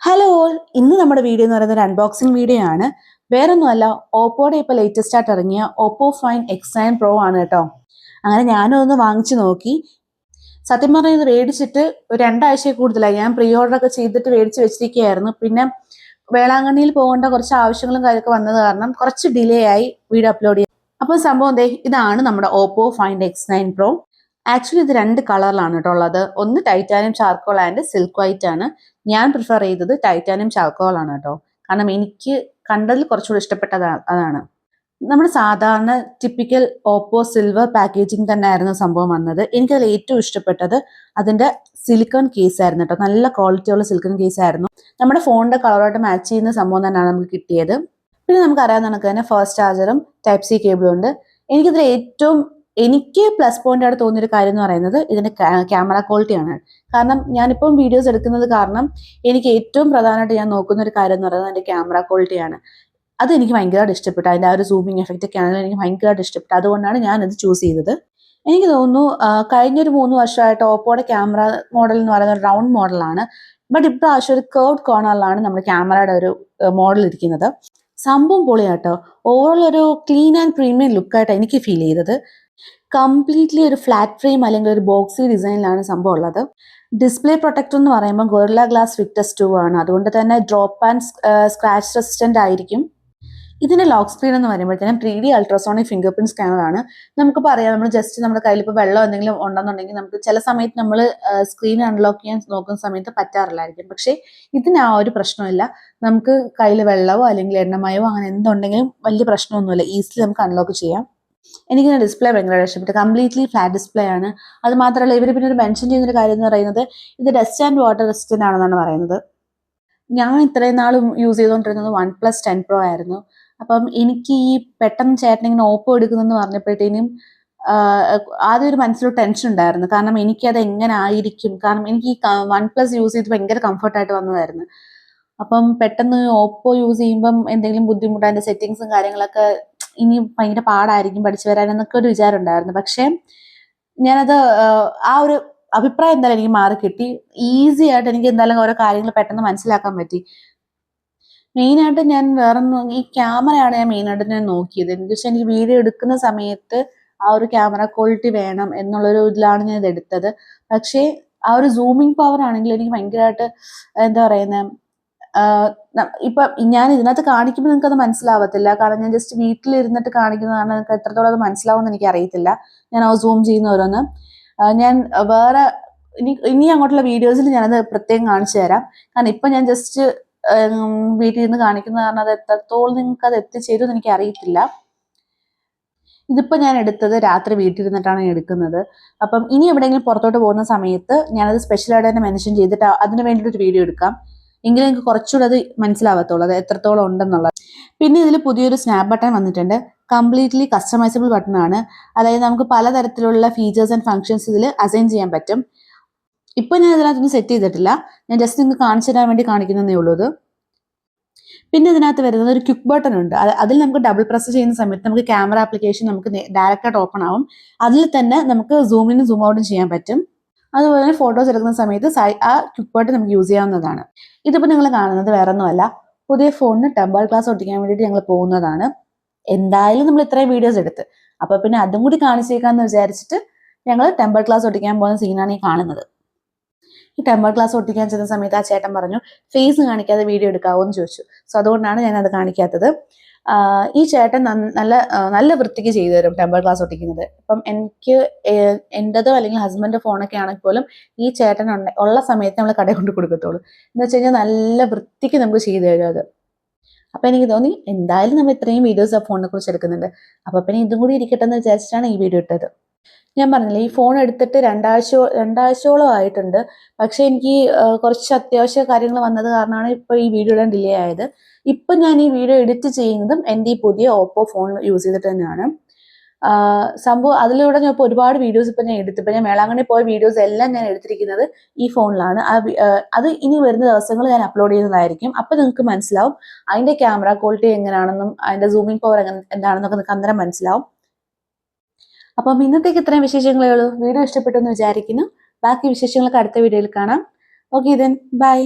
Hello all, ഇന്ന് നമ്മുടെ video എന്ന് പറയുന്നത് ഒരു അൺബോക്സിംഗ് വീഡിയോ ആണ്. വേറൊന്നുമല്ല, ഓപ്പോയുടെ ഇപ്പോൾ ലേറ്റസ്റ്റ് ആയിട്ട് ഇറങ്ങിയ ഓപ്പോ ഫൈൻ X9 Pro ആണ് കേട്ടോ. അങ്ങനെ ഞാനും ഒന്ന് വാങ്ങിച്ചു നോക്കി. സത്യം പറഞ്ഞാൽ ഇത് മേടിച്ചിട്ട് ഒരു 2 ആഴ്ച കൂടുതലായി. ഞാൻ പ്രീ ഓർഡർ ഒക്കെ ചെയ്തിട്ട് മേടിച്ച് വെച്ചിരിക്കുകയായിരുന്നു. പിന്നെ വേളാങ്കണ്ണിയിൽ പോകേണ്ട കുറച്ച് ആവശ്യങ്ങളും കാര്യമൊക്കെ വന്നത് കാരണം കുറച്ച് ഡിലേ ആയി വീഡിയോ അപ്ലോഡ് ചെയ്യാൻ. അപ്പോൾ സംഭവം ഇതാണ് നമ്മുടെ Oppo fine X9 Pro. Actually ഇത് 2 കളറിലാണ് കേട്ടോ ഉള്ളത്. ഒന്ന് titanium charcoal and silk white ആണ്. ഞാൻ പ്രിഫർ ചെയ്തത് ടൈറ്റാനിയം ചാർക്കോൾ ആണ് കേട്ടോ. കാരണം എനിക്ക് കണ്ടതിൽ കുറച്ചുകൂടി ഇഷ്ടപ്പെട്ടത് അതാണ്. നമ്മുടെ സാധാരണ ടിപ്പിക്കൽ ഓപ്പോ സിൽവർ പാക്കേജിങ് തന്നെ ആയിരുന്നു സംഭവം വന്നത്. എനിക്കതിൽ ഏറ്റവും ഇഷ്ടപ്പെട്ടത് അതിന്റെ സിലിക്കൺ കേസ് ആയിരുന്നു കേട്ടോ. നല്ല ക്വാളിറ്റിയുള്ള സിലിക്കൺ കേസ് ആയിരുന്നു. നമ്മുടെ ഫോണിന്റെ കളറായിട്ട് മാച്ച് ചെയ്യുന്ന സംഭവം തന്നെയാണ് നമുക്ക് കിട്ടിയത്. പിന്നെ നമുക്ക് അറിയാവുന്ന കണക്ക് തന്നെ ഫാസ്റ്റ് ചാർജറും ടൈപ്പ് സി കേബിളും ഉണ്ട്. എനിക്ക് പ്ലസ് പോയിന്റ് ആയിട്ട് തോന്നിയൊരു കാര്യം എന്ന് പറയുന്നത് ഇതിന്റെ ക്യാമറ ക്വാളിറ്റിയാണ്. കാരണം ഞാനിപ്പം വീഡിയോസ് എടുക്കുന്നത് കാരണം എനിക്ക് ഏറ്റവും പ്രധാനമായിട്ട് ഞാൻ നോക്കുന്ന ഒരു കാര്യം എന്ന് പറയുന്നത് അതിന്റെ ക്യാമറ ക്വാളിറ്റിയാണ്. അത് എനിക്ക് ഭയങ്കരമായിട്ട് ഇഷ്ടപ്പെട്ടു. അതിന്റെ ആ ഒരു സൂമിങ് എഫക്റ്റ് ഒക്കെ ആണെങ്കിലും എനിക്ക് ഭയങ്കരമായിട്ട് ഇഷ്ടപ്പെട്ടു. അതുകൊണ്ടാണ് ഞാൻ ഇത് ചൂസ് ചെയ്തത്. എനിക്ക് തോന്നുന്നു കഴിഞ്ഞൊരു 3 വർഷമായിട്ട് ഓപ്പോയുടെ ക്യാമറ മോഡൽ എന്ന് പറയുന്നത് റൗണ്ട് മോഡലാണ്. ബട്ട് ഇപ്രാവശ്യം ഒരു കേർഡ് കോർണറിലാണ് നമ്മുടെ ക്യാമറയുടെ ഒരു മോഡൽ ഇരിക്കുന്നത്. സംഭവം പൊളിയാട്ടോ. ഓവറോൾ ഒരു ക്ലീൻ ആൻഡ് പ്രീമിയം ലുക്കായിട്ടാണ് എനിക്ക് ഫീൽ ചെയ്തത്. കംപ്ലീറ്റ്ലി ഒരു ഫ്ലാറ്റ് ഫ്രെയിം അല്ലെങ്കിൽ ഒരു ബോക്സി ഡിസൈനിലാണ് സംഭവം ഉള്ളത്. ഡിസ്പ്ലേ പ്രൊട്ടക്ടർ എന്ന് പറയുമ്പോൾ ഗൊറില്ല ഗ്ലാസ് വിക്ടസ് 2 ആണ്. അതുകൊണ്ട് തന്നെ ഡ്രോപ്പ് ആൻഡ് സ്ക്രാച്ച് റെസിസ്റ്റന്റ് ആയിരിക്കും. ഇതിന്റെ ലോക്ക് സ്ക്രീൻ എന്ന് പറയുമ്പോഴത്തേനും 3D ultrasonic finger print scanner ആണ്. നമുക്ക് പറയാം, നമ്മൾ ജസ്റ്റ് നമ്മുടെ കയ്യിൽ ഇപ്പോൾ വെള്ളം എന്തെങ്കിലും ഉണ്ടെന്നുണ്ടെങ്കിൽ നമുക്ക് ചില സമയത്ത് നമ്മൾ സ്ക്രീൻ അൺലോക്ക് ചെയ്യാൻ നോക്കുന്ന സമയത്ത് പറ്റാറില്ലായിരിക്കും. പക്ഷേ ഇതിന് ആ ഒരു പ്രശ്നമില്ല. നമുക്ക് കയ്യിൽ വെള്ളമോ അല്ലെങ്കിൽ എണ്ണമയോ അങ്ങനെ എന്തുണ്ടെങ്കിലും വലിയ പ്രശ്നമൊന്നുമില്ല. ഈസിലി നമുക്ക് അൺലോക്ക് ചെയ്യാം. എനിക്കിങ്ങനെ ഡിസ്പ്ലേ ഭയങ്കര ഇഷ്ടപ്പെട്ടു. കംപ്ലീറ്റ്ലി ഫ്ലാറ്റ് ഡിസ്പ്ലേ ആണ്. അത് മാത്രമല്ല ഇവർ പിന്നെ ഒരു മെൻഷൻ ചെയ്യുന്നൊരു കാര്യം എന്ന് പറയുന്നത് ഇത് ഡസ്റ്റ് ആൻഡ് വാട്ടർ റെസിസ്റ്റന്റ് ആണെന്നാണ് പറയുന്നത്. ഞാൻ ഇത്രയും നാളും യൂസ് ചെയ്തുകൊണ്ടിരുന്നത് OnePlus 10 Pro ആയിരുന്നു. അപ്പം എനിക്ക് ഈ പെട്ടെന്ന് ചേട്ടൻ ഇങ്ങനെ ഓപ്പോ എടുക്കുന്നെന്ന് പറഞ്ഞപ്പോഴത്തേനും ആദ്യം ഒരു മനസ്സിലൊരു ടെൻഷൻ ഉണ്ടായിരുന്നു. കാരണം എനിക്കത് എങ്ങനെ ആയിരിക്കും. കാരണം എനിക്ക് ഈ OnePlus യൂസ് ചെയ്ത് ഭയങ്കര കംഫർട്ടായിട്ട് വന്നതായിരുന്നു. അപ്പം പെട്ടെന്ന് ഓപ്പോ യൂസ് ചെയ്യുമ്പം എന്തെങ്കിലും ബുദ്ധിമുട്ട്, അതിന്റെ സെറ്റിങ്സും കാര്യങ്ങളൊക്കെ ഇനി ഭയങ്കര പാടായിരിക്കും പഠിച്ചു വരാൻ എന്നൊക്കെ ഒരു വിചാരം ഉണ്ടായിരുന്നു. പക്ഷേ ഞാനത് ആ ഒരു അഭിപ്രായം എന്തായാലും എനിക്ക് മാറി കിട്ടി. ഈസി ആയിട്ട് എനിക്ക് എന്തായാലും ഓരോ കാര്യങ്ങൾ പെട്ടെന്ന് മനസ്സിലാക്കാൻ പറ്റി. മെയിനായിട്ട് ഞാൻ വേറൊന്നും, ഈ ക്യാമറയാണ് ഞാൻ മെയിനായിട്ട് ഞാൻ നോക്കിയത്. എന്ന് വെച്ചാൽ എനിക്ക് വീഡിയോ എടുക്കുന്ന സമയത്ത് ആ ഒരു ക്യാമറ ക്വാളിറ്റി വേണം എന്നുള്ളൊരു ഇതിലാണ് ഞാൻ ഇത് എടുത്തത്. പക്ഷേ ആ ഒരു സൂമിങ് പവർ ആണെങ്കിൽ എനിക്ക് ഭയങ്കരമായിട്ട് എന്താ പറയുന്നത്, ഇപ്പൊ ഞാൻ ഇതിനകത്ത് കാണിക്കുമ്പോൾ നിങ്ങൾക്ക് അത് മനസ്സിലാവത്തില്ല. കാരണം ഞാൻ ജസ്റ്റ് വീട്ടിലിരുന്നിട്ട് കാണിക്കുന്നതാണ്. നിങ്ങൾക്ക് എത്രത്തോളം അത് മനസ്സിലാവുമെന്ന് എനിക്ക് അറിയത്തില്ല. ഞാൻ ആ സൂം ചെയ്യുന്ന ഓരോന്ന് ഞാൻ വേറെ ഇനി അങ്ങോട്ടുള്ള വീഡിയോസിൽ ഞാനത് പ്രത്യേകം കാണിച്ചു തരാം. കാരണം ഇപ്പൊ ഞാൻ ജസ്റ്റ് വീട്ടിൽ നിന്ന് കാണിക്കുന്ന കാരണം അത് എത്രത്തോളം നിങ്ങൾക്ക് അത് എത്തിച്ചേരും എനിക്ക് അറിയത്തില്ല. ഇതിപ്പോ ഞാൻ എടുത്തത് രാത്രി വീട്ടിലിരുന്നിട്ടാണ് എടുക്കുന്നത്. അപ്പം ഇനി എവിടെയെങ്കിലും പുറത്തോട്ട് പോകുന്ന സമയത്ത് ഞാനത് സ്പെഷ്യലായിട്ട് തന്നെ മെൻഷൻ ചെയ്തിട്ട് അതിന് വേണ്ടിയിട്ടൊരു വീഡിയോ എടുക്കാം. എങ്കിലും എനിക്ക് കുറച്ചുകൂടെ അത് മനസ്സിലാവത്തുള്ളൂ അത് എത്രത്തോളം ഉണ്ടെന്നുള്ളത്. പിന്നെ ഇതിൽ പുതിയൊരു സ്നാപ്പ് ബട്ടൺ വന്നിട്ടുണ്ട്. കംപ്ലീറ്റ്ലി കസ്റ്റമൈസബിൾ ബട്ടൺ ആണ്. അതായത് നമുക്ക് പലതരത്തിലുള്ള ഫീച്ചേഴ്സ് ആൻഡ് ഫങ്ഷൻസ് ഇതിൽ അസൈൻ ചെയ്യാൻ പറ്റും. ഇപ്പൊ ഞാൻ ഇതിനകത്തൊന്നും സെറ്റ് ചെയ്തിട്ടില്ല. ഞാൻ ജസ്റ്റ് നിങ്ങൾക്ക് കാണിച്ചു തരാൻ വേണ്ടി കാണിക്കുന്നതേ ഉള്ളൂ ഇത്. പിന്നെ ഇതിനകത്ത് വരുന്നത് ഒരു ക്വിക്ക് ബട്ടൺ ഉണ്ട്. അതിൽ നമുക്ക് ഡബിൾ പ്രസ് ചെയ്യുന്ന സമയത്ത് നമുക്ക് ക്യാമറ ആപ്ലിക്കേഷൻ നമുക്ക് ഡയറക്റ്റ് ആയിട്ട് ഓപ്പൺ ആവും. അതിൽ തന്നെ നമുക്ക് സൂം ഇനും സൂം ഔട്ടും ചെയ്യാൻ പറ്റും. അതുപോലെ തന്നെ ഫോട്ടോസ് എടുക്കുന്ന സമയത്ത് ആ ക്വിക്ക് ബട്ടൺ നമുക്ക് യൂസ് ചെയ്യാവുന്നതാണ്. ഇതിപ്പോൾ നിങ്ങൾ കാണുന്നത് വേറെ ഒന്നുമല്ല, പുതിയ ഫോണിന് ടെമ്പർ ഗ്ലാസ് ഒട്ടിക്കാൻ വേണ്ടിയിട്ട് ഞങ്ങൾ പോകുന്നതാണ്. എന്തായാലും നമ്മൾ ഇത്രയും വീഡിയോസ് എടുത്ത്, അപ്പൊ പിന്നെ അതും കൂടി കാണിച്ചേക്കാന്ന് വിചാരിച്ചിട്ട് ഞങ്ങൾ ടെമ്പർ ഗ്ലാസ് ഒട്ടിക്കാൻ പോകുന്ന സീനാണ് ഈ കാണുന്നത്. ഈ ടെമ്പർ ഗ്ലാസ് ഒട്ടിക്കാൻ ചെന്ന സമയത്ത് ആ ചേട്ടൻ പറഞ്ഞു ഫേസ് കാണിക്കാതെ വീഡിയോ എടുക്കാവോ എന്ന് ചോദിച്ചു. സോ അതുകൊണ്ടാണ് ഞാൻ അത് കാണിക്കാത്തത്. ഈ ചേട്ടൻ നല്ല വൃത്തിക്ക് ചെയ്തു തരും ടെമ്പർ ഗ്ലാസ് ഒട്ടിക്കുന്നത്. ഇപ്പം എനിക്ക് എൻ്റെതോ അല്ലെങ്കിൽ ഹസ്ബൻഡിന്റെ ഫോണൊക്കെ ആണെങ്കിൽ പോലും ഈ ചേട്ടൻ ഉള്ള സമയത്ത് നമ്മൾ കടയിൽ കൊണ്ട് കൊടുക്കത്തുള്ളൂ. എന്ന് വെച്ച് കഴിഞ്ഞാൽ നല്ല വൃത്തിക്ക് നമുക്ക് ചെയ്തു തരും അത്. അപ്പൊ എനിക്ക് തോന്നി എന്തായാലും നമ്മൾ ഇത്രയും വീഡിയോസ് ആ ഫോണിനെ കുറിച്ച് എടുക്കുന്നുണ്ട്, അപ്പൊ പിന്നെ ഇതും കൂടി ഇരിക്കട്ടെ എന്ന് വിചാരിച്ചിട്ടാണ് ഈ വീഡിയോ ഇട്ടത്. ഞാൻ പറഞ്ഞില്ലേ, ഈ ഫോൺ എടുത്തിട്ട് രണ്ടാഴ്ചയോളം ആയിട്ടുണ്ട്. പക്ഷെ എനിക്ക് കുറച്ച് അത്യാവശ്യ കാര്യങ്ങൾ വന്നത് കാരണമാണ് ഇപ്പൊ ഈ വീഡിയോ ഇടാൻ ഡിലേ ആയത്. ഇപ്പൊ ഞാൻ ഈ വീഡിയോ എഡിറ്റ് ചെയ്യുന്നതും എൻ്റെ ഈ പുതിയ ഓപ്പോ ഫോൺ യൂസ് ചെയ്തിട്ട് തന്നെയാണ്. സംഭവം അതിലൂടെ ഞാൻ ഇപ്പോൾ ഒരുപാട് വീഡിയോസ് ഇപ്പൊ ഞാൻ എടുത്തു. ഇപ്പൊ ഞാൻ വേളാങ്കണ്ണി പോയ വീഡിയോസ് എല്ലാം ഞാൻ എടുത്തിരിക്കുന്നത് ഈ ഫോണിലാണ്. അത് ഇനി വരുന്ന ദിവസങ്ങൾ ഞാൻ അപ്ലോഡ് ചെയ്യുന്നതായിരിക്കും. അപ്പൊ നിങ്ങൾക്ക് മനസ്സിലാവും അതിന്റെ ക്യാമറ ക്വാളിറ്റി എങ്ങനെയാണെന്നും അതിന്റെ സൂമിംഗ് പവർ എന്താണെന്നൊക്കെ നിങ്ങൾക്ക് അന്നേരം മനസ്സിലാവും. അപ്പം ഇന്നത്തേക്ക് ഇത്രയും വിശേഷങ്ങളേ ഉള്ളൂ. വീഡിയോ ഇഷ്ടപ്പെട്ടു എന്ന് വിചാരിക്കുന്നു. ബാക്കി വിശേഷങ്ങളൊക്കെ അടുത്ത വീഡിയോയിൽ കാണാം. Okay then bye.